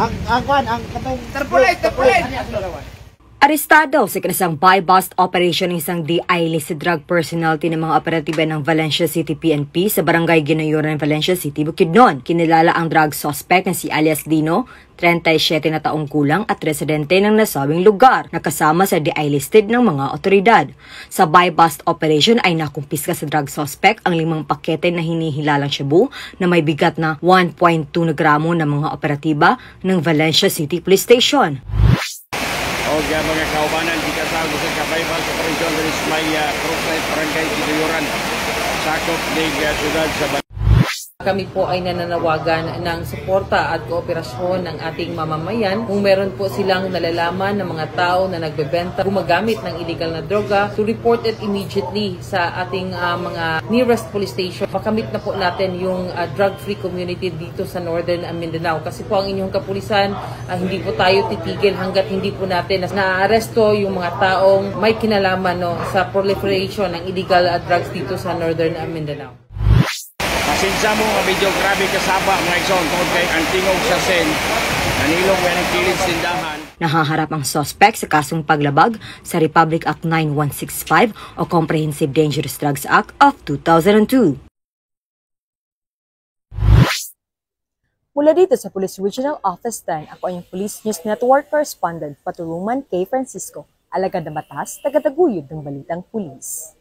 ang katong tarpaulin. Arestado sa kanasang buy-bust operation ng isang DI-listed drug personality ng mga operatiba ng Valencia City PNP sa barangay Ginayuran, Valencia City, Bukidnon. Kinilala ang drug suspect na si alias Dino, 37 na taong kulang at residente ng nasabing lugar, nakasama sa DI-listed ng mga otoridad. Sa buy-bust operation ay nakumpiska sa drug suspect ang 5 pakete na hinihilalang shabu na may bigat na 1.2 na gramo ng mga operatiba ng Valencia City Police Station. O mga kaubanan, di kasama sa kabaybal sa Parison dari may Crookside, Barangay Ginayuran, sakop ng siyudad sa Kami po ay nananawagan ng suporta at kooperasyon ng ating mamamayan kung meron po silang nalalaman ng mga tao na nagbebenta, gumagamit ng illegal na droga, to report it immediately sa ating mga nearest police station. Makamit na po natin yung drug-free community dito sa Northern Mindanao. Kasi po ang inyong kapulisan, hindi po tayo titigil hanggat hindi po natin na-aresto yung mga taong may kinalaman sa proliferation ng illegal drugs dito sa Northern Mindanao. Pasinsa mo nga medyo grabe kasaba mga igsoon tungkol kay ang tingog sa sen nanilong may nagkilid tindahan. Nahaharap ang suspect sa kasong paglabag sa Republic Act 9165 o Comprehensive Dangerous Drugs Act of 2002. Mula dito sa Police Regional Office 10, ako ang Police News Network Correspondent Patuluman K. Francisco, alagad na batas, tagataguyod ng balitang pulis.